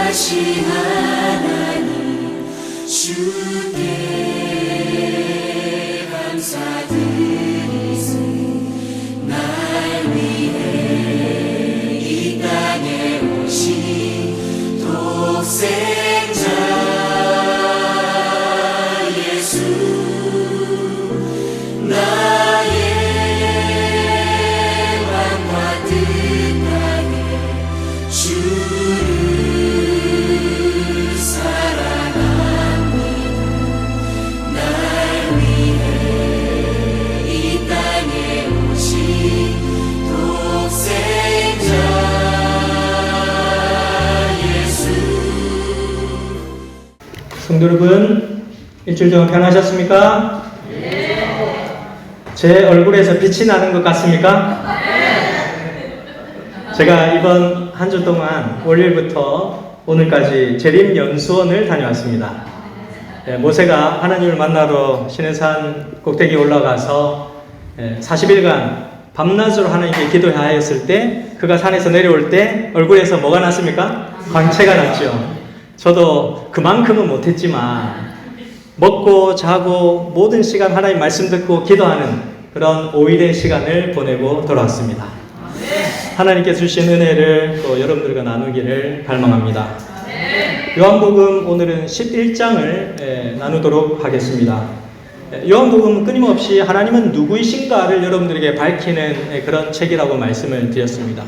전능하신 하나님 주께 감사드리세. 날 위해 이 땅에 오신 독생자 예수, 나의 왕과 뜻하게 주를 사랑합니다. 날 위해 이 땅에 오신 독생자 예수. 성도 여러분, 일주일 동안 편하셨습니까? 제 얼굴에서 빛이 나는 것 같습니까? 제가 이번 한 주 동안 월요일부터 오늘까지 재림 연수원을 다녀왔습니다. 모세가 하나님을 만나러 시내산 꼭대기에 올라가서 40일간 밤낮으로 하나님께 기도하였을 때, 그가 산에서 내려올 때 얼굴에서 뭐가 났습니까? 광채가 났죠. 저도 그만큼은 못했지만 먹고 자고 모든 시간 하나님 말씀 듣고 기도하는 그런 5일의 시간을 보내고 돌아왔습니다. 하나님께 주신 은혜를 또 여러분들과 나누기를 갈망합니다. 요한복음 오늘은 11장을 나누도록 하겠습니다. 요한복음은 끊임없이 하나님은 누구이신가를 여러분들에게 밝히는 그런 책이라고 말씀을 드렸습니다.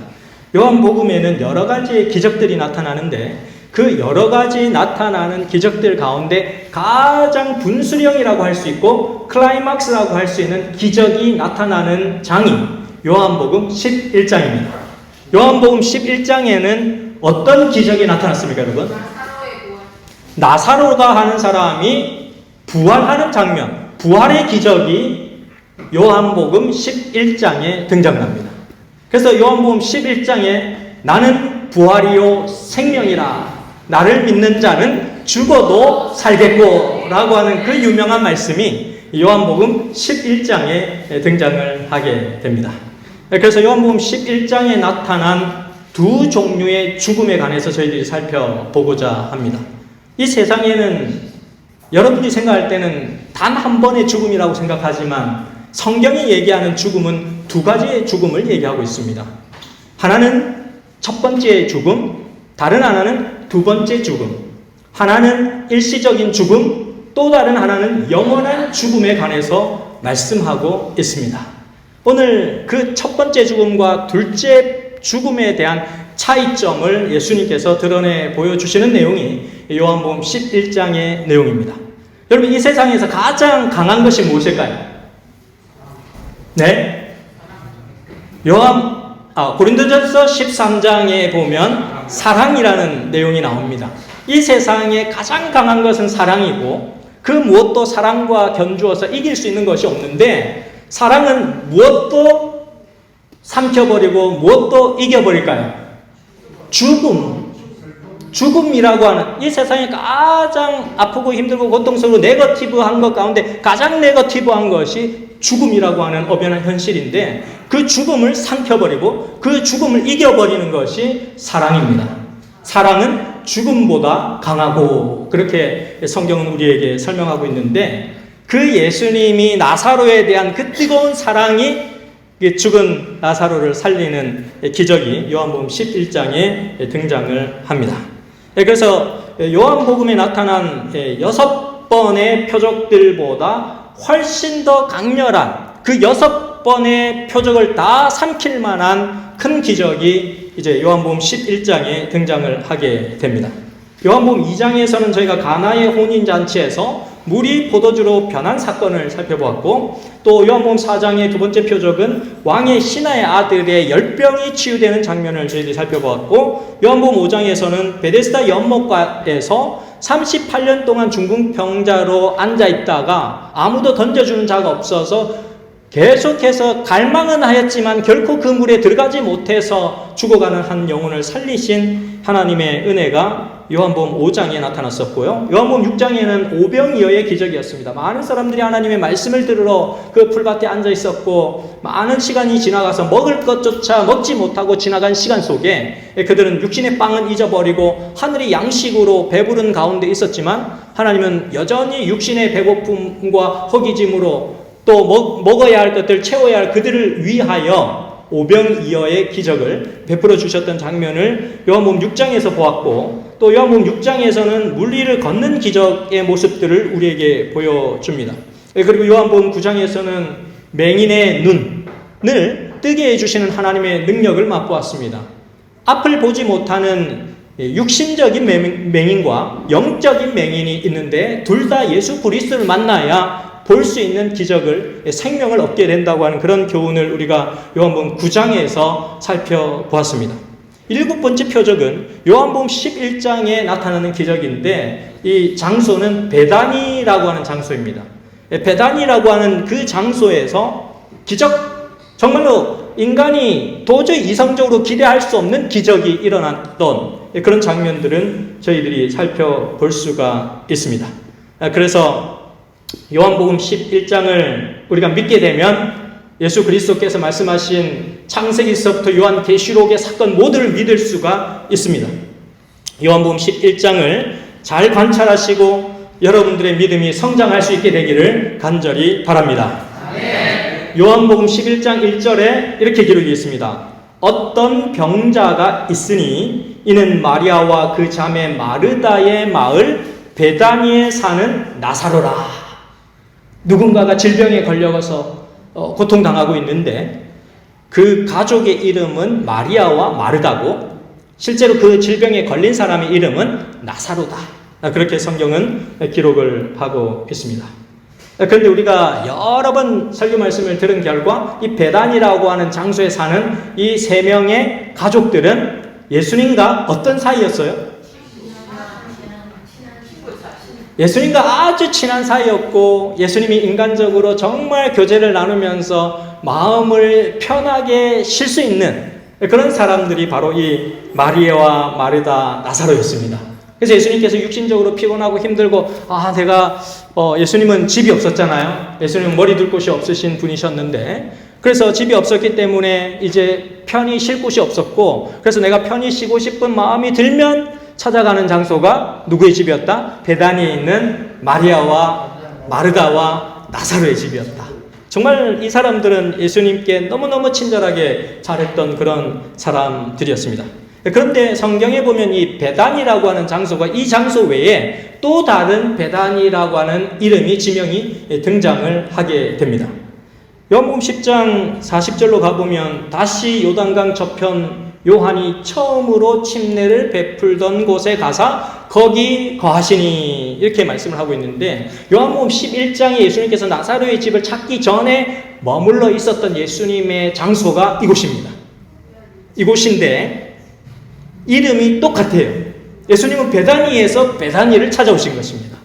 요한복음에는 여러 가지의 기적들이 나타나는데, 그 여러 가지 나타나는 기적들 가운데 가장 분수령이라고 할 수 있고 클라이막스라고 할 수 있는 기적이 나타나는 장이 요한복음 11장입니다. 요한복음 11장에는 어떤 기적이 나타났습니까, 여러분? 나사로가 하는 사람이 부활하는 장면, 부활의 기적이 요한복음 11장에 등장을 합니다. 그래서 요한복음 11장에 나는 부활이요 생명이라, 나를 믿는 자는 죽어도 살겠고 라고 하는 그 유명한 말씀이 요한복음 11장에 등장을 하게 됩니다. 그래서 요한복음 11장에 나타난 두 종류의 죽음에 관해서 저희들이 살펴보고자 합니다. 이 세상에는 여러분이 생각할 때는 단 한 번의 죽음이라고 생각하지만 성경이 얘기하는 죽음은 두 가지의 죽음을 얘기하고 있습니다. 하나는 첫 번째 죽음, 다른 하나는 두 번째 죽음. 하나는 일시적인 죽음, 또 다른 하나는 영원한 죽음에 관해서 말씀하고 있습니다. 오늘 그 첫 번째 죽음과 둘째 죽음에 대한 차이점을 예수님께서 드러내 보여주시는 내용이 요한복음 11장의 내용입니다. 여러분, 이 세상에서 가장 강한 것이 무엇일까요? 네? 고린도전서 13장에 보면 사랑이라는 내용이 나옵니다. 이 세상에 가장 강한 것은 사랑이고, 그 무엇도 사랑과 견주어서 이길 수 있는 것이 없는데, 사랑은 무엇도 삼켜버리고 무엇도 이겨버릴까요? 죽음이라고 하는, 이 세상에 가장 아프고 힘들고 고통스럽고 네거티브한 것 가운데 가장 네거티브한 것이 죽음이라고 하는 엄연한 현실인데, 그 죽음을 삼켜버리고 그 죽음을 이겨버리는 것이 사랑입니다. 사랑은 죽음보다 강하고, 그렇게 성경은 우리에게 설명하고 있는데, 그 예수님이 나사로에 대한 그 뜨거운 사랑이 죽은 나사로를 살리는 기적이 요한복음 11장에 등장을 합니다. 그래서 요한복음에 나타난 6번의 표적들보다 훨씬 더 강렬한 그 6번의 표적을 다 삼킬 만한 큰 기적이 이제 요한복음 11장에 등장을 하게 됩니다. 요한복음 2장에서는 저희가 가나의 혼인잔치에서 물이 포도주로 변한 사건을 살펴보았고, 또 요한복음 4장의 두 번째 표적은 왕의 신하의 아들의 열병이 치유되는 장면을 저희들이 살펴보았고, 요한복음 5장에서는 베데스다 연못가에서 38년 동안 중풍병자로 앉아있다가 아무도 던져주는 자가 없어서 계속해서 갈망은 하였지만 결코 그 물에 들어가지 못해서 죽어가는 한 영혼을 살리신 하나님의 은혜가 요한복음 5장에 나타났었고요. 요한복음 6장에는 오병이어의 기적이었습니다. 많은 사람들이 하나님의 말씀을 들으러 그 풀밭에 앉아 있었고 많은 시간이 지나가서 먹을 것조차 먹지 못하고 지나간 시간 속에 그들은 육신의 빵은 잊어버리고 하늘의 양식으로 배부른 가운데 있었지만 하나님은 여전히 육신의 배고픔과 허기짐으로 또 먹어야 할 것들, 채워야 할 그들을 위하여 오병이어의 기적을 베풀어 주셨던 장면을 요한복음 6장에서 보았고, 또 요한복음 6장에서는 물리를 걷는 기적의 모습들을 우리에게 보여줍니다. 그리고 요한복음 9장에서는 맹인의 눈을 뜨게 해주시는 하나님의 능력을 맛보았습니다. 앞을 보지 못하는 육신적인 맹인과 영적인 맹인이 있는데 둘 다 예수 그리스도를 만나야 볼 수 있는 기적을, 생명을 얻게 된다고 하는 그런 교훈을 우리가 요한복음 9장에서 살펴보았습니다. 일곱 번째 표적은 요한복음 11장에 나타나는 기적인데 이 장소는 베다니라고 하는 장소입니다. 베다니라고 하는 그 장소에서 기적, 정말로 인간이 도저히 이성적으로 기대할 수 없는 기적이 일어났던 그런 장면들은 저희들이 살펴볼 수가 있습니다. 그래서 요한복음 11장을 우리가 믿게 되면 예수 그리스도께서 말씀하신 창세기서부터 요한계시록의 사건 모두를 믿을 수가 있습니다. 요한복음 11장을 잘 관찰하시고 여러분들의 믿음이 성장할 수 있게 되기를 간절히 바랍니다. 요한복음 11장 1절에 이렇게 기록이 있습니다. 어떤 병자가 있으니 이는 마리아와 그 자매 마르다의 마을 베다니에 사는 나사로라. 누군가가 질병에 걸려서 고통당하고 있는데 그 가족의 이름은 마리아와 마르다고 실제로 그 질병에 걸린 사람의 이름은 나사로다. 그렇게 성경은 기록을 하고 있습니다. 그런데 우리가 여러 번 설교 말씀을 들은 결과 이 베단이라고 하는 장소에 사는 이 세 명의 가족들은 예수님과 어떤 사이였어요? 예수님과 아주 친한 사이였고 예수님이 인간적으로 정말 교제를 나누면서 마음을 편하게 쉴 수 있는 그런 사람들이 바로 이 마리아와 마르다, 나사로였습니다. 그래서 예수님께서 육신적으로 피곤하고 힘들고 예수님은 집이 없었잖아요. 예수님은 머리 둘 곳이 없으신 분이셨는데 그래서 집이 없었기 때문에 이제 편히 쉴 곳이 없었고 그래서 내가 편히 쉬고 싶은 마음이 들면 찾아가는 장소가 누구의 집이었다? 베다니에 있는 마리아와 마르다와 나사로의 집이었다. 정말 이 사람들은 예수님께 너무너무 친절하게 잘했던 그런 사람들이었습니다. 그런데 성경에 보면 이 베다니라고 하는 장소가 이 장소 외에 또 다른 베다니라고 하는 이름이 지명이 등장을 하게 됩니다. 요한복음 10장 40절로 가보면 다시 요단강 저편 요한이 처음으로 침례를 베풀던 곳에 가사 거기 거하시니 이렇게 말씀을 하고 있는데 요한복음 11장에 예수님께서 나사로의 집을 찾기 전에 머물러 있었던 예수님의 장소가 이곳입니다. 이곳인데 이름이 똑같아요. 예수님은 베다니에서 베다니를 찾아오신 것입니다.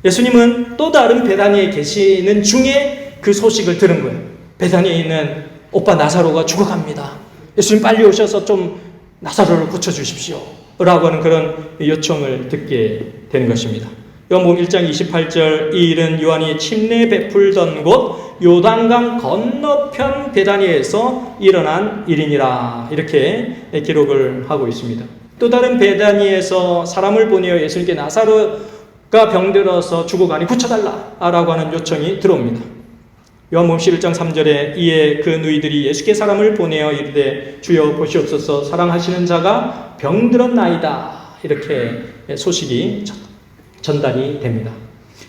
예수님은 또 다른 베다니에 계시는 중에 그 소식을 들은 거예요. 베다니에 있는 오빠 나사로가 죽어갑니다. 예수님 빨리 오셔서 좀 나사로를 고쳐주십시오 라고 하는 그런 요청을 듣게 되는 것입니다. 요한복음 1장 28절 이 일은 요한이 침례 베풀던 곳 요단강 건너편 베다니에서 일어난 일이니라 이렇게 기록을 하고 있습니다. 또 다른 베다니에서 사람을 보내어 예수님께 나사로가 병들어서 죽어가니 고쳐달라라고 하는 요청이 들어옵니다. 요한복음 11장 3절에 이에 그 누이들이 예수께 사람을 보내어 이르되 주여 보시옵소서 사랑하시는 자가 병들었나이다 이렇게 소식이 전달이 됩니다.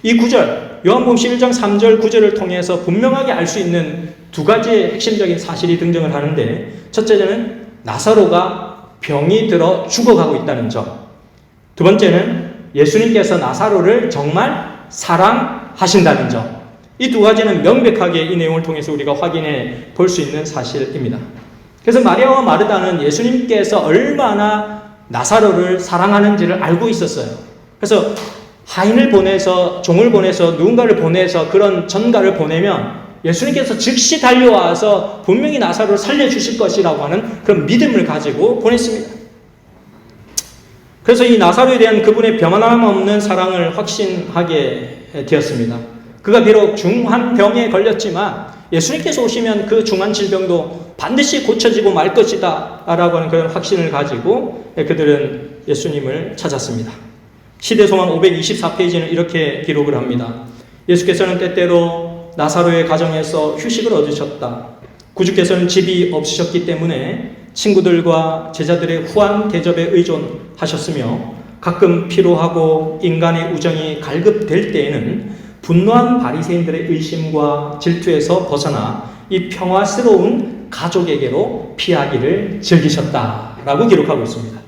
이 구절 요한복음 11장 3절 9절을 통해서 분명하게 알 수 있는 두 가지의 핵심적인 사실이 등장을 하는데 첫째는 나사로가 병이 들어 죽어가고 있다는 점, 두 번째는 예수님께서 나사로를 정말 사랑하신다는 점, 이 두 가지는 명백하게 이 내용을 통해서 우리가 확인해 볼 수 있는 사실입니다. 그래서 마리아와 마르다는 예수님께서 얼마나 나사로를 사랑하는지를 알고 있었어요. 그래서 하인을 보내서 종을 보내서 누군가를 보내서 그런 전가를 보내면 예수님께서 즉시 달려와서 분명히 나사로를 살려주실 것이라고 하는 그런 믿음을 가지고 보냈습니다. 그래서 이 나사로에 대한 그분의 변함없는 사랑을 확신하게 되었습니다. 그가 비록 중한 병에 걸렸지만 예수님께서 오시면 그 중한 질병도 반드시 고쳐지고 말 것이다 라고 하는 그런 확신을 가지고 그들은 예수님을 찾았습니다. 시대소망 524페이지는 이렇게 기록을 합니다. 예수께서는 때때로 나사로의 가정에서 휴식을 얻으셨다. 구주께서는 집이 없으셨기 때문에 친구들과 제자들의 후한 대접에 의존하셨으며 가끔 피로하고 인간의 우정이 갈급될 때에는 분노한 바리새인들의 의심과 질투에서 벗어나 이 평화스러운 가족에게로 피하기를 즐기셨다라고 기록하고 있습니다.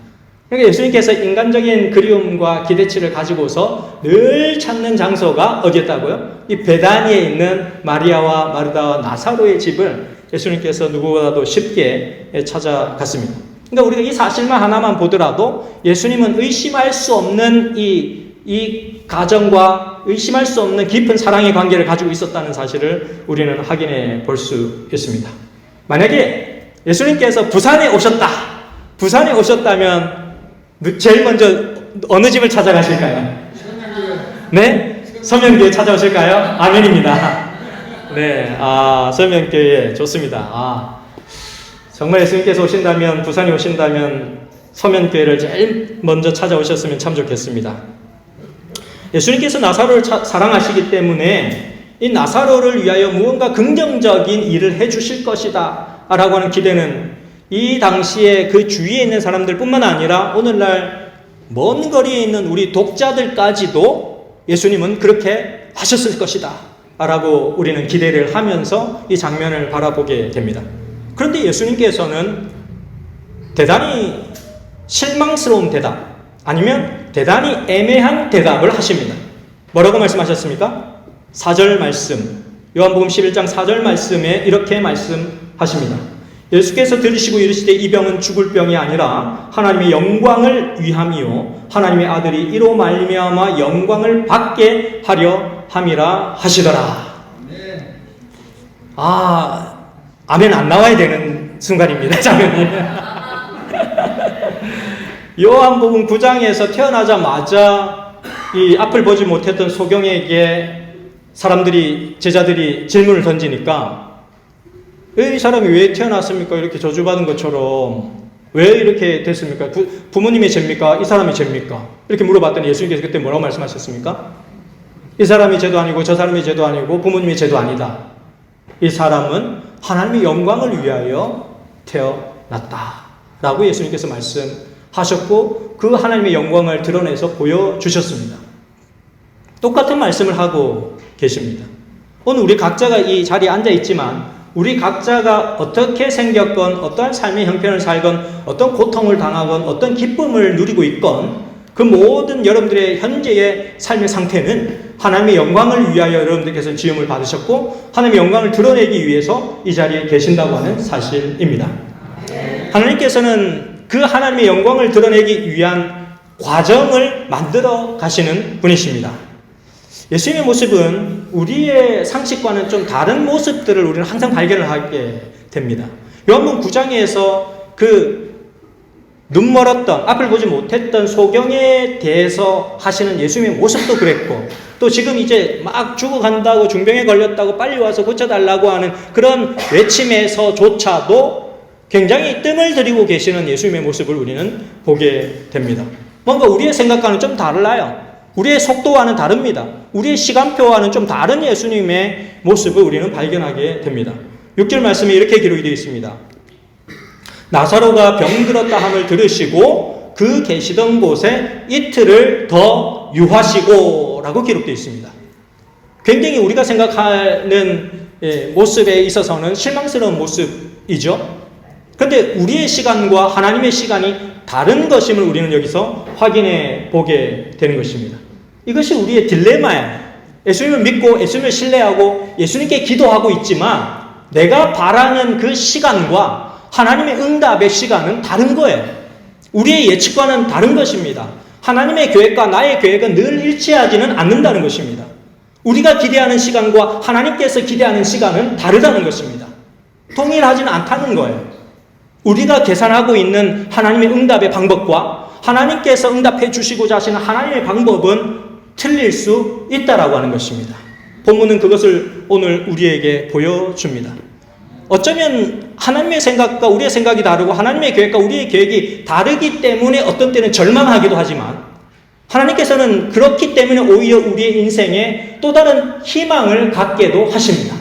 그러니까 예수님께서 인간적인 그리움과 기대치를 가지고서 늘 찾는 장소가 어디였다고요? 이 베다니에 있는 마리아와 마르다와 나사로의 집을 예수님께서 누구보다도 쉽게 찾아갔습니다. 그러니까 우리가 이 사실만 하나만 보더라도 예수님은 의심할 수 없는 이 가정과 의심할 수 없는 깊은 사랑의 관계를 가지고 있었다는 사실을 우리는 확인해 볼 수 있습니다. 만약에 예수님께서 부산에 오셨다면 제일 먼저 어느 집을 찾아가실까요? 네? 서면교회 찾아오실까요? 아멘입니다. 네, 서면교회 좋습니다. 정말 예수님께서 오신다면, 부산에 오신다면 서면교회를 제일 먼저 찾아오셨으면 참 좋겠습니다. 예수님께서 나사로를 사랑하시기 때문에 이 나사로를 위하여 무언가 긍정적인 일을 해주실 것이다 라고 하는 기대는 이 당시에 그 주위에 있는 사람들 뿐만 아니라 오늘날 먼 거리에 있는 우리 독자들까지도 예수님은 그렇게 하셨을 것이다 라고 우리는 기대를 하면서 이 장면을 바라보게 됩니다. 그런데 예수님께서는 대단히 실망스러운 대답 아니면 대단히 애매한 대답을 하십니다. 뭐라고 말씀하셨습니까? 4절 말씀, 요한복음 11장 4절 말씀에 이렇게 말씀하십니다. 예수께서 들으시고 이르시되 이 병은 죽을 병이 아니라 하나님의 영광을 위함이요 하나님의 아들이 이로 말미암아 영광을 받게 하려 함이라 하시더라. 아멘 안 나와야 되는 순간입니다. 장면이. 요한복음 9장에서 태어나자마자 이 앞을 보지 못했던 소경에게 제자들이 질문을 던지니까 이 사람이 왜 태어났습니까? 이렇게 저주받은 것처럼 왜 이렇게 됐습니까? 부모님의 죄입니까? 이 사람의 죄입니까? 이렇게 물어봤더니 예수님께서 그때 뭐라고 말씀하셨습니까? 이 사람의 죄도 아니고 저 사람의 죄도 아니고 부모님의 죄도 아니다. 이 사람은 하나님의 영광을 위하여 태어났다 라고 예수님께서 말씀하셨고 그 하나님의 영광을 드러내서 보여주셨습니다. 똑같은 말씀을 하고 계십니다. 오늘 우리 각자가 이 자리에 앉아 있지만 우리 각자가 어떻게 생겼건 어떠한 삶의 형편을 살건 어떤 고통을 당하건 어떤 기쁨을 누리고 있건 그 모든 여러분들의 현재의 삶의 상태는 하나님의 영광을 위하여 여러분들께서 지음을 받으셨고 하나님의 영광을 드러내기 위해서 이 자리에 계신다고 하는 사실입니다. 하나님께서는 그 하나님의 영광을 드러내기 위한 과정을 만들어 가시는 분이십니다. 예수님의 모습은 우리의 상식과는 좀 다른 모습들을 우리는 항상 발견을 하게 됩니다. 요한복음 9장에서 그 눈멀었던 앞을 보지 못했던 소경에 대해서 하시는 예수님의 모습도 그랬고 또 지금 이제 막 죽어간다고 중병에 걸렸다고 빨리 와서 고쳐달라고 하는 그런 외침에서조차도 굉장히 뜸을 들이고 계시는 예수님의 모습을 우리는 보게 됩니다. 뭔가 우리의 생각과는 좀 달라요. 우리의 속도와는 다릅니다. 우리의 시간표와는 좀 다른 예수님의 모습을 우리는 발견하게 됩니다. 6절 말씀에 이렇게 기록이 되어 있습니다. 나사로가 병들었다 함을 들으시고 그 계시던 곳에 이틀을 더 유하시고 라고 기록되어 있습니다. 굉장히 우리가 생각하는 모습에 있어서는 실망스러운 모습이죠. 그런데 우리의 시간과 하나님의 시간이 다른 것임을 우리는 여기서 확인해 보게 되는 것입니다. 이것이 우리의 딜레마예요. 예수님을 믿고 예수님을 신뢰하고 예수님께 기도하고 있지만 내가 바라는 그 시간과 하나님의 응답의 시간은 다른 거예요. 우리의 예측과는 다른 것입니다. 하나님의 계획과 나의 계획은 늘 일치하지는 않는다는 것입니다. 우리가 기대하는 시간과 하나님께서 기대하는 시간은 다르다는 것입니다. 동일하지는 않다는 거예요. 우리가 계산하고 있는 하나님의 응답의 방법과 하나님께서 응답해 주시고자 하시는 하나님의 방법은 틀릴 수 있다라고 하는 것입니다. 본문은 그것을 오늘 우리에게 보여줍니다. 어쩌면 하나님의 생각과 우리의 생각이 다르고 하나님의 계획과 우리의 계획이 다르기 때문에 어떤 때는 절망하기도 하지만 하나님께서는 그렇기 때문에 오히려 우리의 인생에 또 다른 희망을 갖게도 하십니다.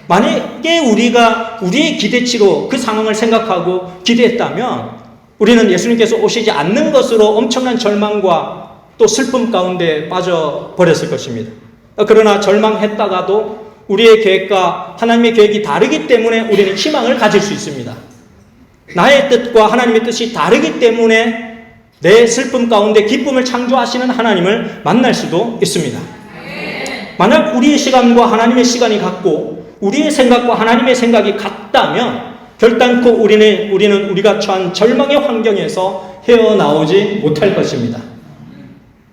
만약에 우리가 우리의 기대치로 그 상황을 생각하고 기대했다면 우리는 예수님께서 오시지 않는 것으로 엄청난 절망과 또 슬픔 가운데 빠져버렸을 것입니다. 그러나 절망했다가도 우리의 계획과 하나님의 계획이 다르기 때문에 우리는 희망을 가질 수 있습니다. 나의 뜻과 하나님의 뜻이 다르기 때문에 내 슬픔 가운데 기쁨을 창조하시는 하나님을 만날 수도 있습니다. 만약 우리의 시간과 하나님의 시간이 같고 우리의 생각과 하나님의 생각이 같다면 결단코 우리는 우리가 처한 절망의 환경에서 헤어나오지 못할 것입니다.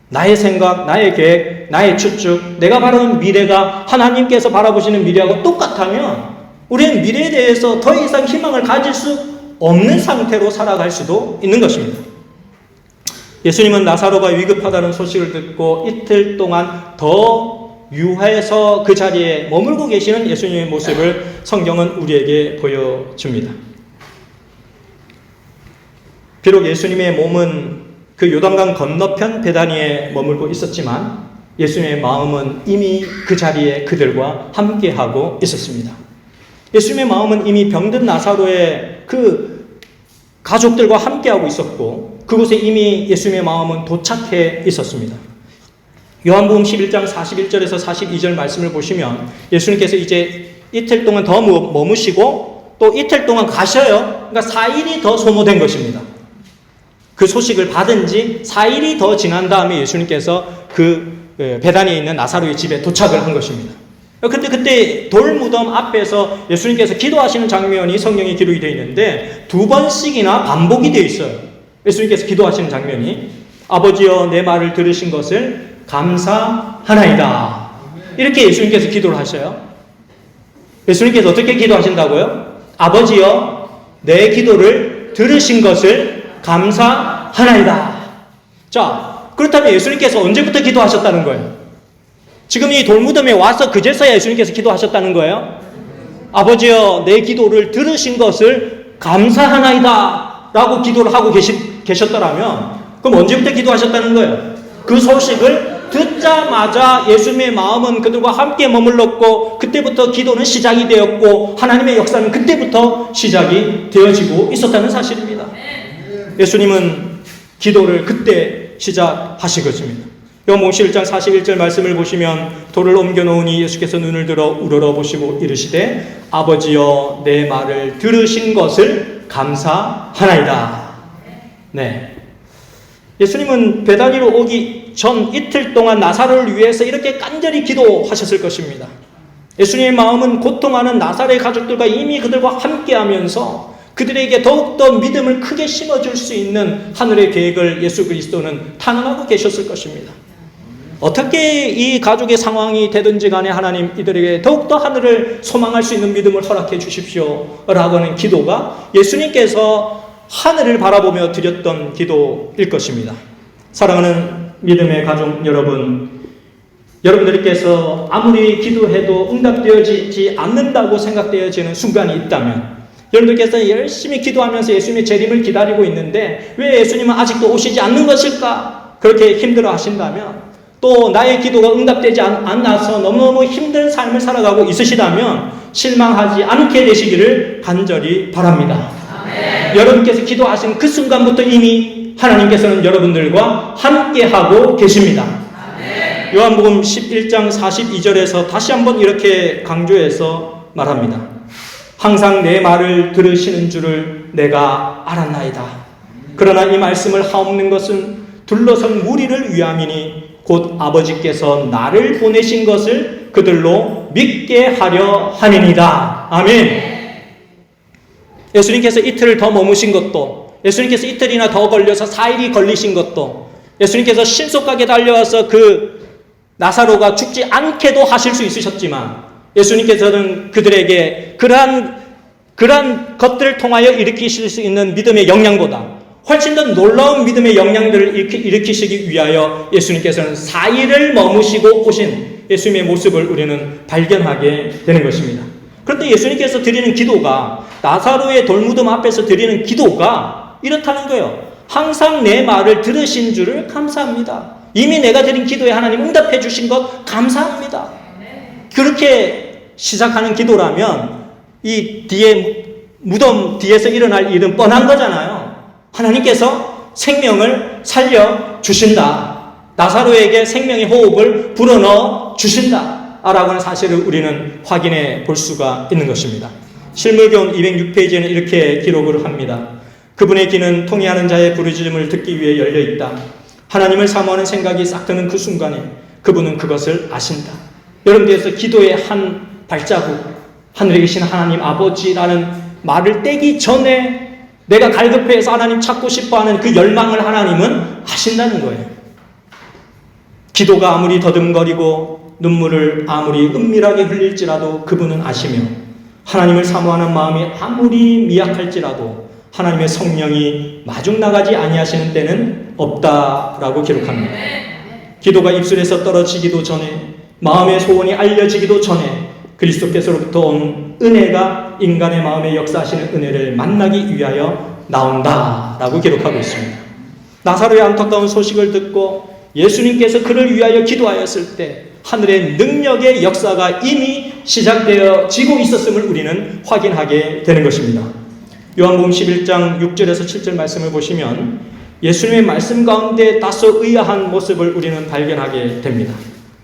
나의 생각, 나의 계획, 나의 추측, 내가 바라는 미래가 하나님께서 바라보시는 미래하고 똑같다면 우리는 미래에 대해서 더 이상 희망을 가질 수 없는 상태로 살아갈 수도 있는 것입니다. 예수님은 나사로가 위급하다는 소식을 듣고 이틀 동안 더 유해서 그 자리에 머물고 계시는 예수님의 모습을 성경은 우리에게 보여줍니다. 비록 예수님의 몸은 그 요단강 건너편 베다니에 머물고 있었지만 예수님의 마음은 이미 그 자리에 그들과 함께하고 있었습니다. 예수님의 마음은 이미 병든 나사로의 그 가족들과 함께하고 있었고 그곳에 이미 예수님의 마음은 도착해 있었습니다. 요한복음 11장 41절에서 42절 말씀을 보시면 예수님께서 이제 이틀 동안 더 머무시고 또 이틀 동안 가셔요. 그러니까 4일이 더 소모된 것입니다. 그 소식을 받은 지 4일이 더 지난 다음에 예수님께서 그 베다니에 있는 나사로의 집에 도착을 한 것입니다. 근데 그때 돌무덤 앞에서 예수님께서 기도하시는 장면이 성경에 기록이 되어 있는데 2번씩이나 반복이 되어 있어요. 예수님께서 기도하시는 장면이 아버지여 내 말을 들으신 것을 감사하나이다. 이렇게 예수님께서 기도를 하셔요. 예수님께서 어떻게 기도하신다고요? 아버지여 내 기도를 들으신 것을 감사하나이다. 자, 그렇다면 예수님께서 언제부터 기도하셨다는 거예요? 지금 이 돌무덤에 와서 그제서야 예수님께서 기도하셨다는 거예요? 아버지여 내 기도를 들으신 것을 감사하나이다 라고 기도를 하고 계셨더라면 그럼 언제부터 기도하셨다는 거예요? 그 소식을 듣자마자 예수님의 마음은 그들과 함께 머물렀고 그때부터 기도는 시작이 되었고 하나님의 역사는 그때부터 시작이 되어지고 있었다는 사실입니다. 예수님은 기도를 그때 시작하신 것입니다. 요한복음 11장 41절 말씀을 보시면 돌을 옮겨놓으니 예수께서 눈을 들어 우러러보시고 이르시되 아버지여 내 말을 들으신 것을 감사하나이다. 네. 예수님은 베다니로 오기 전 이틀 동안 나사로를 위해서 이렇게 간절히 기도하셨을 것입니다. 예수님의 마음은 고통하는 나사로의 가족들과 이미 그들과 함께하면서 그들에게 더욱더 믿음을 크게 심어줄 수 있는 하늘의 계획을 예수 그리스도는 탕감하고 계셨을 것입니다. 어떻게 이 가족의 상황이 되든지 간에 하나님 이들에게 더욱더 하늘을 소망할 수 있는 믿음을 허락해 주십시오 라고 하는 기도가 예수님께서 하늘을 바라보며 드렸던 기도일 것입니다. 사랑하는 믿음의 가족 여러분, 여러분들께서 아무리 기도해도 응답되어지지 않는다고 생각되어지는 순간이 있다면 여러분들께서 열심히 기도하면서 예수님의 재림을 기다리고 있는데 왜 예수님은 아직도 오시지 않는 것일까? 그렇게 힘들어 하신다면 또 나의 기도가 응답되지 않아서 너무너무 힘든 삶을 살아가고 있으시다면 실망하지 않게 되시기를 간절히 바랍니다. 아멘. 여러분께서 기도하신 그 순간부터 이미 하나님께서는 여러분들과 함께하고 계십니다. 아멘. 요한복음 11장 42절에서 다시 한번 이렇게 강조해서 말합니다. 항상 내 말을 들으시는 줄을 내가 알았나이다. 그러나 이 말씀을 하옵는 것은 둘러선 무리를 위함이니 곧 아버지께서 나를 보내신 것을 그들로 믿게 하려 함이니이다. 아멘. 예수님께서 이틀을 더 머무신 것도 예수님께서 이틀이나 더 걸려서 4일이 걸리신 것도 예수님께서 신속하게 달려와서 그 나사로가 죽지 않게도 하실 수 있으셨지만 예수님께서는 그들에게 그러한 것들을 통하여 일으키실 수 있는 믿음의 역량보다 훨씬 더 놀라운 믿음의 역량들을 일으키시기 위하여 예수님께서는 4일을 머무시고 오신 예수님의 모습을 우리는 발견하게 되는 것입니다. 그런데 예수님께서 드리는 기도가, 나사로의 돌무덤 앞에서 드리는 기도가 이렇다는 거예요. 항상 내 말을 들으신 줄을 감사합니다. 이미 내가 드린 기도에 하나님 응답해 주신 것 감사합니다. 그렇게 시작하는 기도라면 이 뒤에 무덤 뒤에서 일어날 일은 뻔한 거잖아요. 하나님께서 생명을 살려 주신다. 나사로에게 생명의 호흡을 불어넣어 주신다. 라고 하는 사실을 우리는 확인해 볼 수가 있는 것입니다. 실물경 206페이지에는 이렇게 기록을 합니다. 그분의 귀는 통회하는 자의 부르짖음을 듣기 위해 열려 있다. 하나님을 사모하는 생각이 싹 드는 그 순간에 그분은 그것을 아신다. 여러분께서 기도의 한 발자국, 하늘에 계신 하나님 아버지라는 말을 떼기 전에 내가 갈급해서 하나님 찾고 싶어하는 그 열망을 하나님은 아신다는 거예요. 기도가 아무리 더듬거리고 눈물을 아무리 은밀하게 흘릴지라도 그분은 아시며, 하나님을 사모하는 마음이 아무리 미약할지라도 하나님의 성령이 마중 나가지 아니하시는 때는 없다라고 기록합니다. 기도가 입술에서 떨어지기도 전에, 마음의 소원이 알려지기도 전에 그리스도께서로부터 온 은혜가 인간의 마음에 역사하시는 은혜를 만나기 위하여 나온다라고 기록하고 있습니다. 나사로의 안타까운 소식을 듣고 예수님께서 그를 위하여 기도하였을 때 하늘의 능력의 역사가 이미 시작되어지고 있었음을 우리는 확인하게 되는 것입니다. 요한복음 11장 6절에서 7절 말씀을 보시면 예수님의 말씀 가운데 다소 의아한 모습을 우리는 발견하게 됩니다.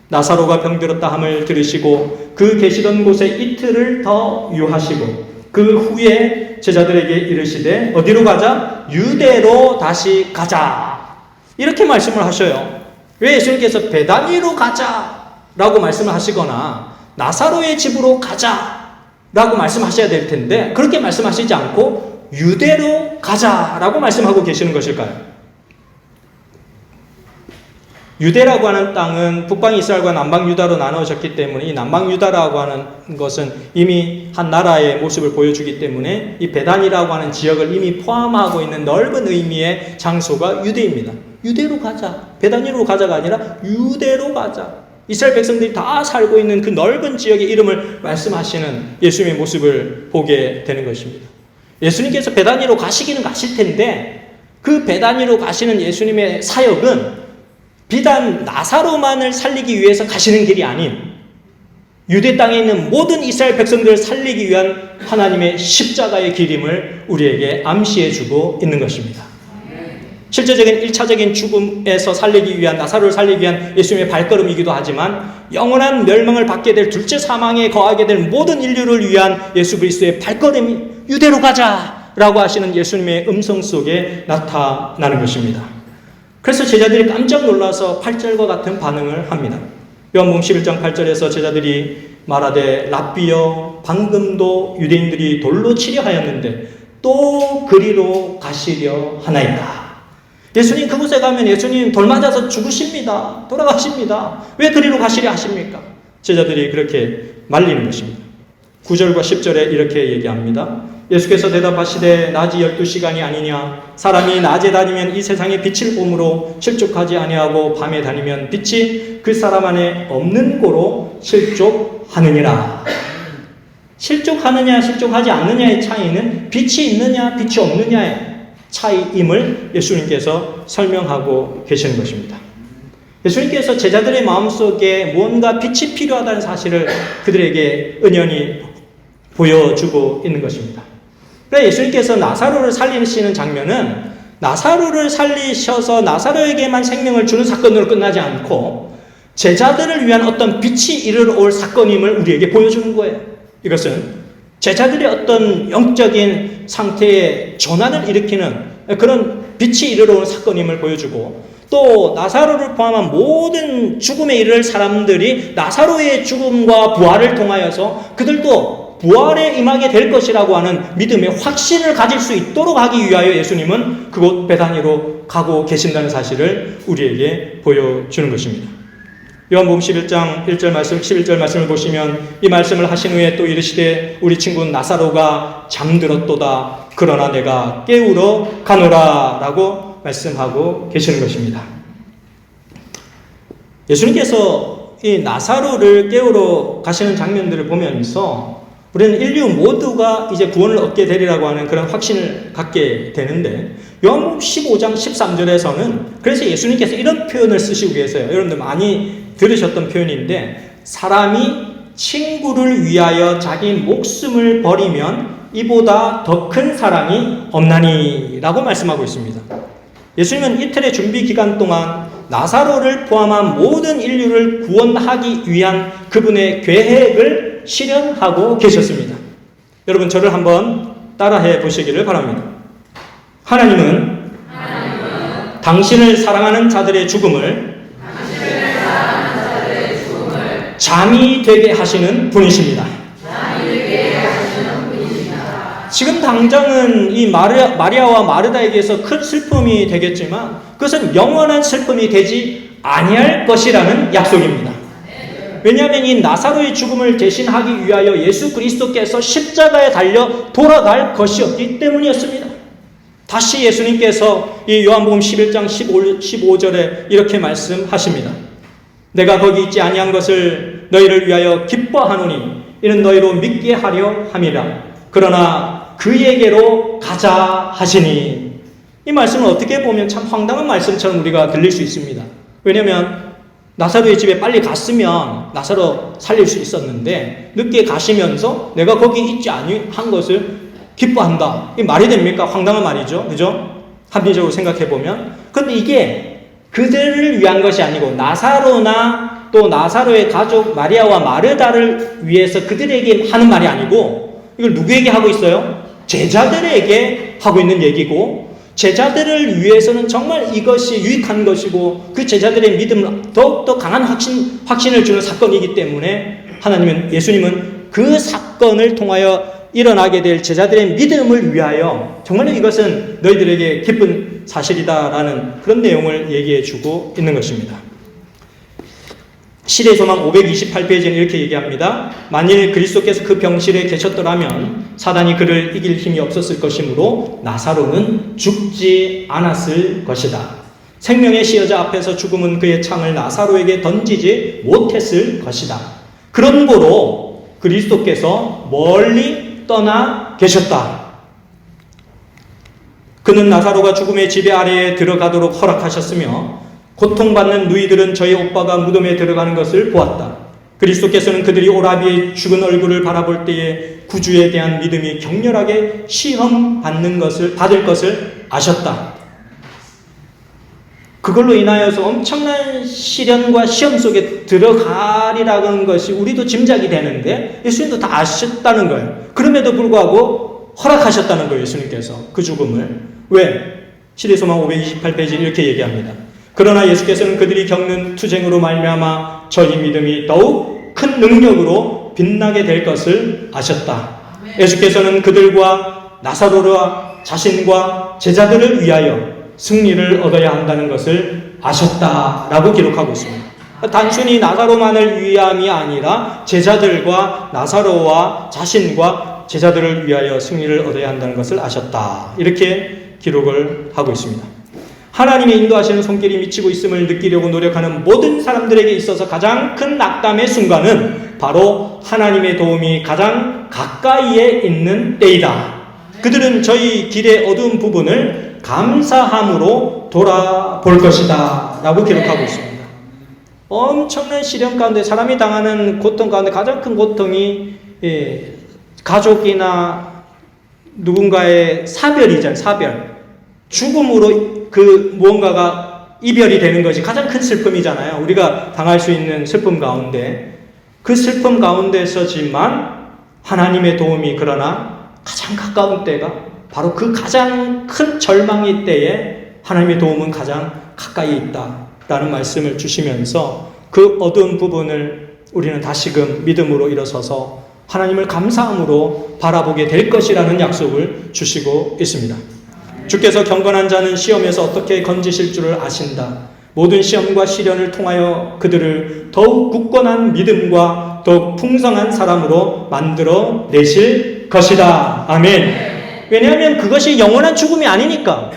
나사로가 병들었다 함을 들으시고 그 계시던 곳에 이틀을 더 유하시고 그 후에 제자들에게 이르시되 어디로 가자? 유대로 다시 가자. 이렇게 말씀을 하셔요. 왜 예수님께서 베다니로 가자라고 말씀을 하시거나 나사로의 집으로 가자라고 말씀하셔야 될 텐데 그렇게 말씀하시지 않고 유대로 가자라고 말씀하고 계시는 것일까요? 유대라고 하는 땅은 북방 이스라엘과 남방 유다로 나누어졌기 때문에 이 남방 유다라고 하는 것은 이미 한 나라의 모습을 보여주기 때문에 이 베단이라고 하는 지역을 이미 포함하고 있는 넓은 의미의 장소가 유대입니다. 유대로 가자. 베단이로 가자가 아니라 유대로 가자. 이스라엘 백성들이 다 살고 있는 그 넓은 지역의 이름을 말씀하시는 예수님의 모습을 보게 되는 것입니다. 예수님께서 베단이로 가시기는 가실 텐데 그 베단이로 가시는 예수님의 사역은 비단 나사로만을 살리기 위해서 가시는 길이 아닌 유대 땅에 있는 모든 이스라엘 백성들을 살리기 위한 하나님의 십자가의 길임을 우리에게 암시해주고 있는 것입니다. 실제적인 1차적인 죽음에서 살리기 위한, 나사로를 살리기 위한 예수님의 발걸음이기도 하지만 영원한 멸망을 받게 될 둘째 사망에 거하게 될 모든 인류를 위한 예수 그리스도의 발걸음이 유대로 가자라고 하시는 예수님의 음성 속에 나타나는 것입니다. 그래서 제자들이 깜짝 놀라서 8절과 같은 반응을 합니다. 요한복음 11장 8절에서 제자들이 말하되 랍비여 방금도 유대인들이 돌로 치려 하였는데 또 그리로 가시려 하나이다. 예수님 그곳에 가면 예수님 돌 맞아서 죽으십니다. 돌아가십니다. 왜 그리로 가시려 하십니까? 제자들이 그렇게 말리는 것입니다. 9절과 10절에 이렇게 얘기합니다. 예수께서 대답하시되 낮이 12시간이 아니냐 사람이 낮에 다니면 이 세상에 빛을 봄으로 실족하지 아니하고 밤에 다니면 빛이 그 사람 안에 없는 고로 실족하느니라. 실족하느냐 실족하지 않느냐의 차이는 빛이 있느냐 빛이 없느냐의 차이임을 예수님께서 설명하고 계시는 것입니다. 예수님께서 제자들의 마음속에 무언가 빛이 필요하다는 사실을 그들에게 은연히 보여주고 있는 것입니다. 그래서 예수님께서 나사로를 살리시는 장면은 나사로를 살리셔서 나사로에게만 생명을 주는 사건으로 끝나지 않고 제자들을 위한 어떤 빛이 이르러 올 사건임을 우리에게 보여주는 거예요. 이것은 제자들의 어떤 영적인 상태의 전환을 일으키는 그런 빛이 이르러 온 사건임을 보여주고 또 나사로를 포함한 모든 죽음에 이를 사람들이 나사로의 죽음과 부활을 통하여서 그들도 부활에 임하게 될 것이라고 하는 믿음의 확신을 가질 수 있도록 하기 위하여 예수님은 그곳 베다니로 가고 계신다는 사실을 우리에게 보여주는 것입니다. 요한복음 11장 1절 말씀, 11절 말씀을 보시면 이 말씀을 하신 후에 또 이르시되 우리 친구 나사로가 잠들었도다. 그러나 내가 깨우러 가노라 라고 말씀하고 계시는 것입니다. 예수님께서 이 나사로를 깨우러 가시는 장면들을 보면서 우리는 인류 모두가 이제 구원을 얻게 되리라고 하는 그런 확신을 갖게 되는데, 요한복음 15장 13절에서는 그래서 예수님께서 이런 표현을 쓰시고 계세요. 여러분들 많이 들으셨던 표현인데, 사람이 친구를 위하여 자기 목숨을 버리면 이보다 더 큰 사랑이 없나니 라고 말씀하고 있습니다. 예수님은 이틀의 준비 기간 동안 나사로를 포함한 모든 인류를 구원하기 위한 그분의 계획을 실현하고 계셨습니다. 여러분 저를 한번 따라해 보시기를 바랍니다. 하나님은 당신을 사랑하는 자들의 죽음을 잠이 되게 하시는 분이십니다. 지금 당장은 이 마리아와 마르다에게서 큰 슬픔이 되겠지만 그것은 영원한 슬픔이 되지 아니할 것이라는 약속입니다. 왜냐하면 이 나사로의 죽음을 대신하기 위하여 예수 그리스도께서 십자가에 달려 돌아갈 것이었기 때문이었습니다. 다시 예수님께서 이 요한복음 11장 15절에 이렇게 말씀하십니다. 내가 거기 있지 아니한 것을 너희를 위하여 기뻐하노니 이는 너희로 믿게 하려 함이라. 그러나 그에게로 가자 하시니. 이 말씀은 어떻게 보면 참 황당한 말씀처럼 우리가 들릴 수 있습니다. 왜냐하면 나사로의 집에 빨리 갔으면 나사로 살릴 수 있었는데 늦게 가시면서 내가 거기 있지 아니한 것을 기뻐한다. 이게 말이 됩니까? 황당한 말이죠. 그죠? 합리적으로 생각해 보면. 그런데 이게 그들을 위한 것이 아니고 나사로나 또 나사로의 가족 마리아와 마르다를 위해서 그들에게 하는 말이 아니고 이걸 누구에게 하고 있어요? 제자들에게 하고 있는 얘기고, 제자들을 위해서는 정말 이것이 유익한 것이고 그 제자들의 믿음을 더욱더 강한 확신을 주는 사건이기 때문에 예수님은 그 사건을 통하여 일어나게 될 제자들의 믿음을 위하여 정말로 이것은 너희들에게 기쁜 사실이다라는 그런 내용을 얘기해 주고 있는 것입니다. 실의 소망 528페이지는 이렇게 얘기합니다. 만일 그리스도께서 그 병실에 계셨더라면 사단이 그를 이길 힘이 없었을 것이므로 나사로는 죽지 않았을 것이다. 생명의 시여자 앞에서 죽음은 그의 창을 나사로에게 던지지 못했을 것이다. 그러므로 그리스도께서 멀리 떠나 계셨다. 그는 나사로가 죽음의 지배 아래에 들어가도록 허락하셨으며 고통받는 누이들은 저희 오빠가 무덤에 들어가는 것을 보았다. 그리스도께서는 그들이 오라비의 죽은 얼굴을 바라볼 때에 구주에 대한 믿음이 격렬하게 받을 것을 아셨다. 그걸로 인하여서 엄청난 시련과 시험 속에 들어가리라는 것이 우리도 짐작이 되는데 예수님도 다 아셨다는 거예요. 그럼에도 불구하고 허락하셨다는 거예요. 예수님께서 그 죽음을. 왜? 시대소망 528페이지 이렇게 얘기합니다. 그러나 예수께서는 그들이 겪는 투쟁으로 말미암아 저희 믿음이 더욱 큰 능력으로 빛나게 될 것을 아셨다. 예수께서는 그들과 나사로와 자신과 제자들을 위하여 승리를 얻어야 한다는 것을 아셨다라고 기록하고 있습니다. 단순히 나사로만을 위함이 아니라 제자들과 나사로와 자신과 제자들을 위하여 승리를 얻어야 한다는 것을 아셨다. 이렇게 기록을 하고 있습니다. 하나님의 인도하시는 손길이 미치고 있음을 느끼려고 노력하는 모든 사람들에게 있어서 가장 큰 낙담의 순간은 바로 하나님의 도움이 가장 가까이에 있는 때이다. 그들은 저희 길의 어두운 부분을 감사함으로 돌아볼 것이다 라고 기록하고 있습니다. 엄청난 시련 가운데 사람이 당하는 고통 가운데 가장 큰 고통이 가족이나 누군가의 사별이잖아요. 사별. 죽음으로 그 무언가가 이별이 되는 것이 가장 큰 슬픔이잖아요. 우리가 당할 수 있는 슬픔 가운데. 그 슬픔 가운데서지만 하나님의 도움이 그러나 가장 가까운 때가 바로 그 가장 큰 절망의 때에 하나님의 도움은 가장 가까이 있다라는 말씀을 주시면서 그 어두운 부분을 우리는 다시금 믿음으로 일어서서 하나님을 감사함으로 바라보게 될 것이라는 약속을 주시고 있습니다. 주께서 경건한 자는 시험에서 어떻게 건지실 줄을 아신다. 모든 시험과 시련을 통하여 그들을 더욱 굳건한 믿음과 더욱 풍성한 사람으로 만들어 내실 것이다. 아멘. 왜냐하면 그것이 영원한 죽음이 아니니까.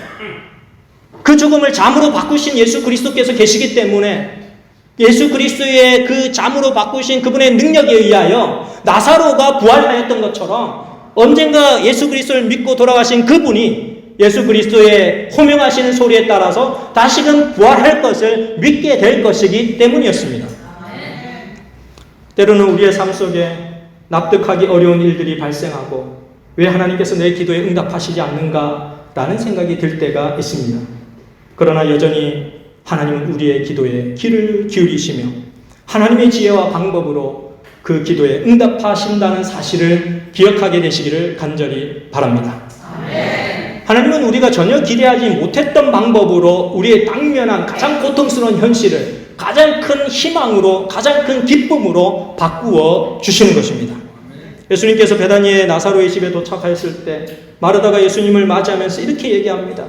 그 죽음을 잠으로 바꾸신 예수 그리스도께서 계시기 때문에 예수 그리스도의 그 잠으로 바꾸신 그분의 능력에 의하여 나사로가 부활하였던 것처럼 언젠가 예수 그리스도를 믿고 돌아가신 그분이 예수 그리스도의 호명하시는 소리에 따라서 다시금 부활할 것을 믿게 될 것이기 때문이었습니다. 때로는 우리의 삶 속에 납득하기 어려운 일들이 발생하고 왜 하나님께서 내 기도에 응답하시지 않는가라는 생각이 들 때가 있습니다. 그러나 여전히 하나님은 우리의 기도에 귀를 기울이시며 하나님의 지혜와 방법으로 그 기도에 응답하신다는 사실을 기억하게 되시기를 간절히 바랍니다. 하나님은 우리가 전혀 기대하지 못했던 방법으로 우리의 당면한 가장 고통스러운 현실을 가장 큰 희망으로, 가장 큰 기쁨으로 바꾸어 주시는 것입니다. 예수님께서 베다니의 나사로의 집에 도착하였을 때 마르다가 예수님을 맞이하면서 이렇게 얘기합니다.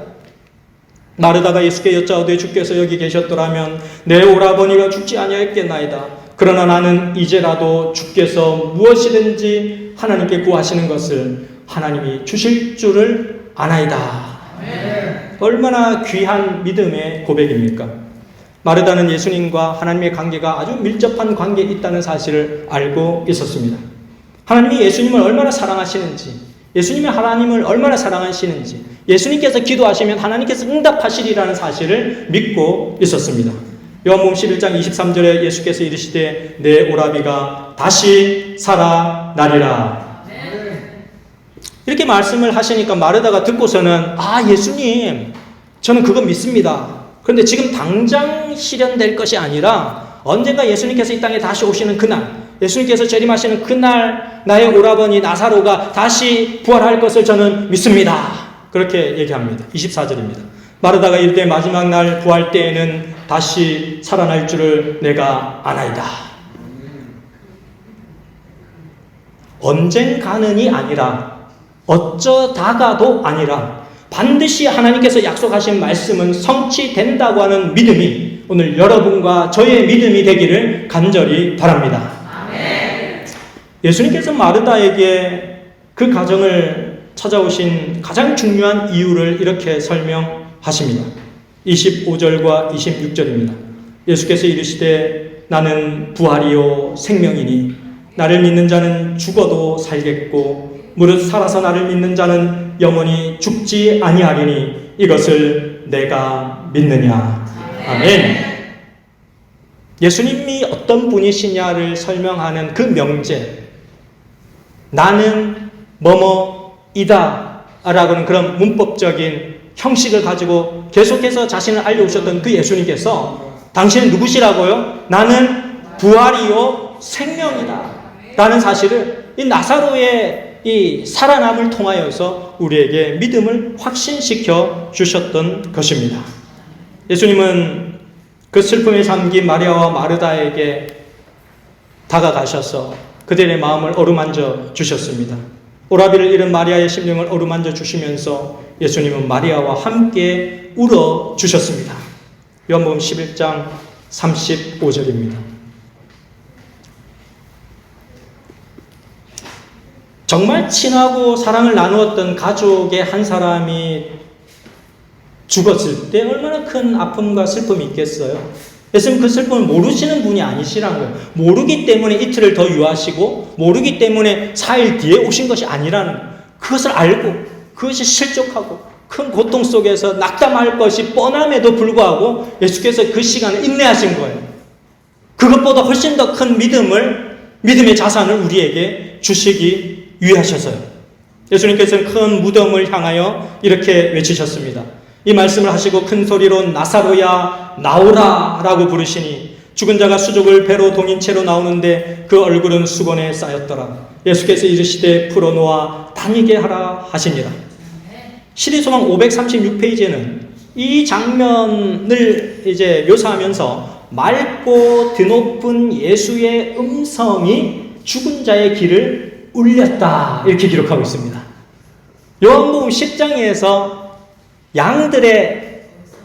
마르다가 예수께 여짜오되 주께서 여기 계셨더라면 내 오라버니가 죽지 아니하였겠나이다. 그러나 나는 이제라도 주께서 무엇이든지 하나님께 구하시는 것을 하나님이 주실 줄을 아나이다. 얼마나 귀한 믿음의 고백입니까? 마르다는 예수님과 하나님의 관계가 아주 밀접한 관계에 있다는 사실을 알고 있었습니다. 하나님이 예수님을 얼마나 사랑하시는지, 예수님이 하나님을 얼마나 사랑하시는지, 예수님께서 기도하시면 하나님께서 응답하시리라는 사실을 믿고 있었습니다. 요한복음 11장 23절에 예수께서 이르시되 내 오라비가 다시 살아나리라. 이렇게 말씀을 하시니까 마르다가 듣고서는 예수님 저는 그거 믿습니다. 그런데 지금 당장 실현될 것이 아니라 언젠가 예수님께서 이 땅에 다시 오시는 그날, 예수님께서 재림하시는 그날 나의 오라버니 나사로가 다시 부활할 것을 저는 믿습니다. 그렇게 얘기합니다. 24절입니다. 마르다가 이르되 마지막 날 부활 때에는 다시 살아날 줄을 내가 아나이다. 언젠가는이 아니라 어쩌다가도 아니라 반드시 하나님께서 약속하신 말씀은 성취된다고 하는 믿음이 오늘 여러분과 저의 믿음이 되기를 간절히 바랍니다. 예수님께서 마르다에게 그 가정을 찾아오신 가장 중요한 이유를 이렇게 설명하십니다. 25절과 26절입니다. 예수께서 이르시되 나는 부활이요 생명이니 나를 믿는 자는 죽어도 살겠고 무릇 살아서 나를 믿는 자는 영원히 죽지 아니하리니 이것을 내가 믿느냐. 아멘. 예수님이 어떤 분이시냐를 설명하는 그 명제, 나는 뭐뭐이다 라고는 그런 문법적인 형식을 가지고 계속해서 자신을 알려오셨던 그 예수님께서 당신은 누구시라고요? 나는 부활이요 생명이다 라는 사실을 이 나사로의 이 살아남을 통하여서 우리에게 믿음을 확신시켜 주셨던 것입니다. 예수님은 그 슬픔에 잠긴 마리아와 마르다에게 다가가셔서 그들의 마음을 어루만져 주셨습니다. 오라비를 잃은 마리아의 심령을 어루만져 주시면서 예수님은 마리아와 함께 울어 주셨습니다. 요한복음 11장 35절입니다. 정말 친하고 사랑을 나누었던 가족의 한 사람이 죽었을 때 얼마나 큰 아픔과 슬픔이 있겠어요? 예수님 그 슬픔을 모르시는 분이 아니시라는 거예요. 모르기 때문에 이틀을 더 유하시고 모르기 때문에 4일 뒤에 오신 것이 아니라는 거예요. 그것을 알고 그것이 실족하고 큰 고통 속에서 낙담할 것이 뻔함에도 불구하고 예수께서 그 시간을 인내하신 거예요. 그것보다 훨씬 더 큰 믿음의 자산을 우리에게 주시기 위하셔서요. 예수님께서는 큰 무덤을 향하여 이렇게 외치셨습니다. 이 말씀을 하시고 큰 소리로 나사로야 나오라 라고 부르시니 죽은 자가 수족을 배로 동인 채로 나오는데 그 얼굴은 수건에 쌓였더라. 예수께서 이르시되 풀어놓아 다니게 하라 하시니라. 시대소망 536페이지에는 이 장면을 이제 묘사하면서 맑고 드높은 예수의 음성이 죽은 자의 귀를 울렸다 이렇게 기록하고 있습니다. 요한복음 10장에서 양들의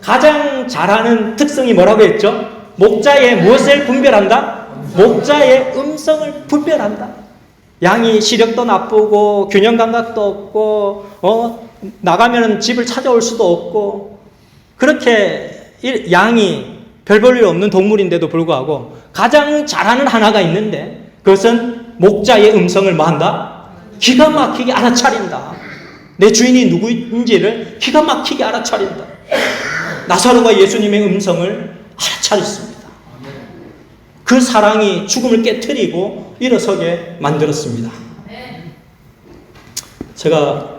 가장 잘하는 특성이 뭐라고 했죠? 목자의 무엇을 분별한다? 목자의 음성을 분별한다. 양이 시력도 나쁘고 균형 감각도 없고 나가면 집을 찾아올 수도 없고 그렇게 양이 별 볼 일 없는 동물인데도 불구하고 가장 잘하는 하나가 있는데 그것은 목자의 음성을 뭐 한다? 기가 막히게 알아차린다. 내 주인이 누구인지를 기가 막히게 알아차린다. 나사로가 예수님의 음성을 알아차렸습니다. 그 사랑이 죽음을 깨트리고 일어서게 만들었습니다. 제가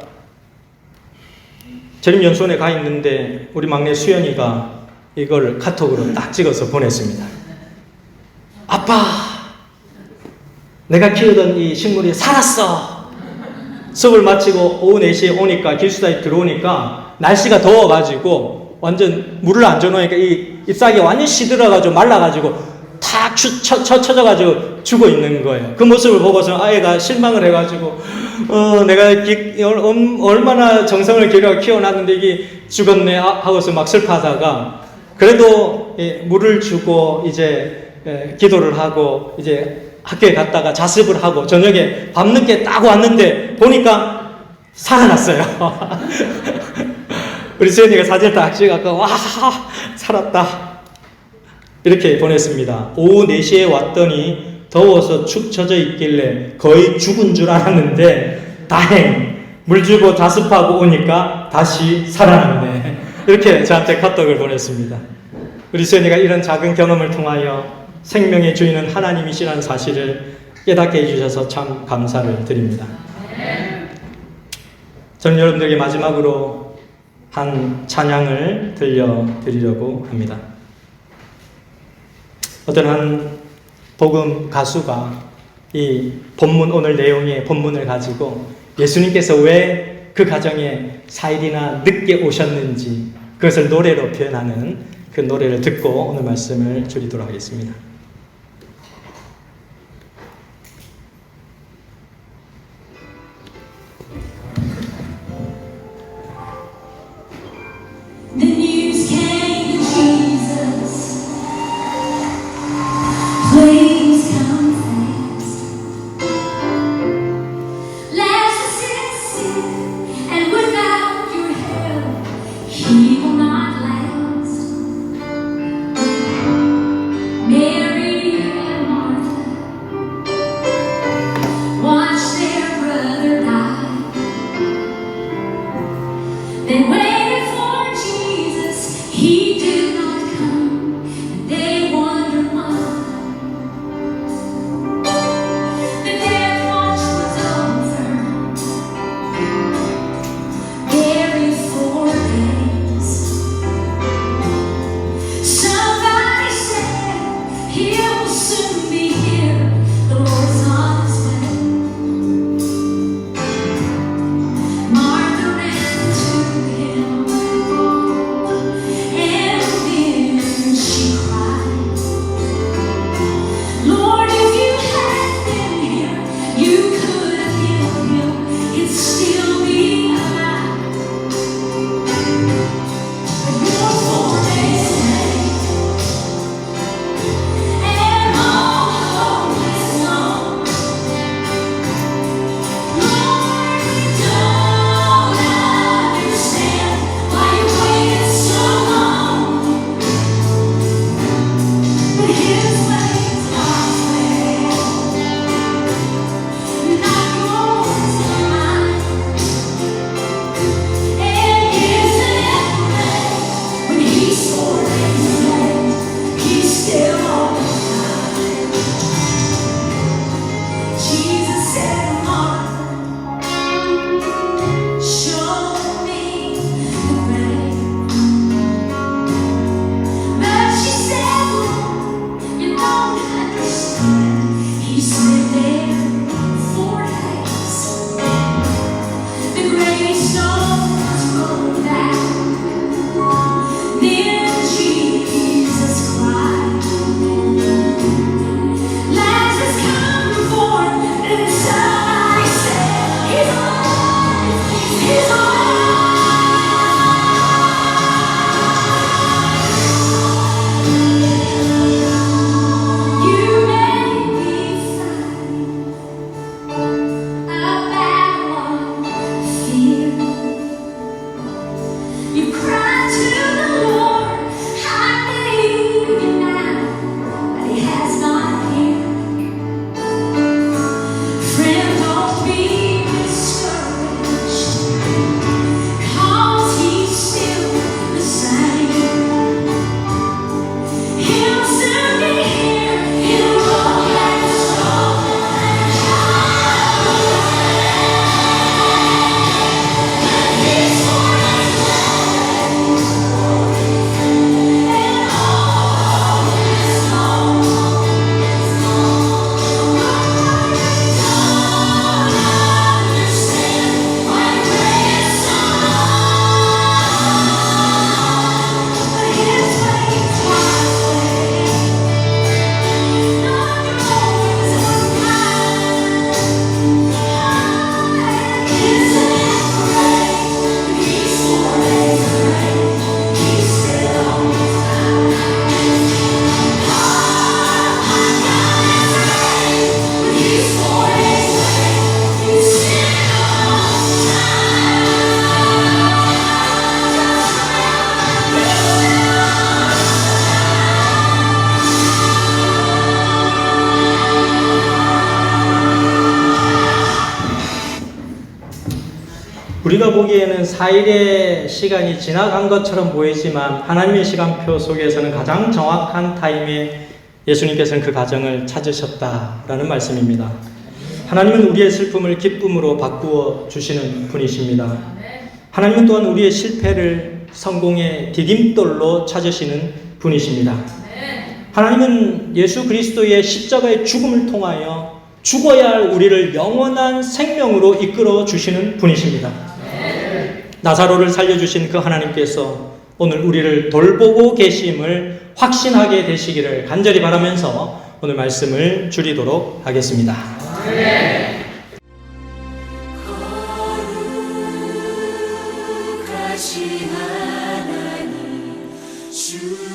재림연수원에 가 있는데 우리 막내 수연이가 이걸 카톡으로 딱 찍어서 보냈습니다. 아빠, 내가 키우던 이 식물이 살았어. 수업을 마치고 오후 4시에 오니까 기숙사에 들어오니까 날씨가 더워가지고 완전 물을 안 줘놓으니까 이 잎사귀가 완전 시들어가지고 말라가지고 탁 쳐져가지고 죽어 있는 거예요. 그 모습을 보고서 아이가 실망을 해가지고 내가 얼마나 정성을 기울여 키워놨는데 이게 죽었네 하고서 막 슬퍼하다가 그래도 물을 주고 이제 기도를 하고 이제 학교에 갔다가 자습을 하고 저녁에 밤늦게 딱 왔는데 보니까 살아났어요. 우리 수연이가 사진을 딱 찍어갖고 와 살았다 이렇게 보냈습니다. 오후 4시에 왔더니 더워서 축 처져 있길래 거의 죽은 줄 알았는데 다행 물 주고 자습하고 오니까 다시 살아났네. 이렇게 저한테 카톡을 보냈습니다. 우리 수연이가 이런 작은 경험을 통하여 생명의 주인은 하나님이시라는 사실을 깨닫게 해주셔서 참 감사를 드립니다. 저는 여러분들에게 마지막으로 한 찬양을 들려드리려고 합니다. 어떤 한 복음 가수가 이 본문 오늘 내용의 본문을 가지고 예수님께서 왜 그 가정에 4일이나 늦게 오셨는지 그것을 노래로 표현하는 그 노래를 듣고 오늘 말씀을 드리도록 하겠습니다. The news came to Jesus. Please come fast. Lazarus is sick, and without your help, he will not last. Mary and Martha watched their brother die. They waited for Jesus, he did not come, and they wondered why. The death watch was over, buried 4 days. Somebody said he will soon be here, the Lord's on his way. Martha ran to him, and 우리가 보기에는 4일의 시간이 지나간 것처럼 보이지만 하나님의 시간표 속에서는 가장 정확한 타임에 예수님께서는 그 가정을 찾으셨다라는 말씀입니다. 하나님은 우리의 슬픔을 기쁨으로 바꾸어 주시는 분이십니다. 하나님은 또한 우리의 실패를 성공의 디딤돌로 찾으시는 분이십니다. 하나님은 예수 그리스도의 십자가의 죽음을 통하여 죽어야 할 우리를 영원한 생명으로 이끌어 주시는 분이십니다. 나사로를 살려주신 그 하나님께서 오늘 우리를 돌보고 계심을 확신하게 되시기를 간절히 바라면서 오늘 말씀을 줄이도록 하겠습니다. 거룩하신 하나님 주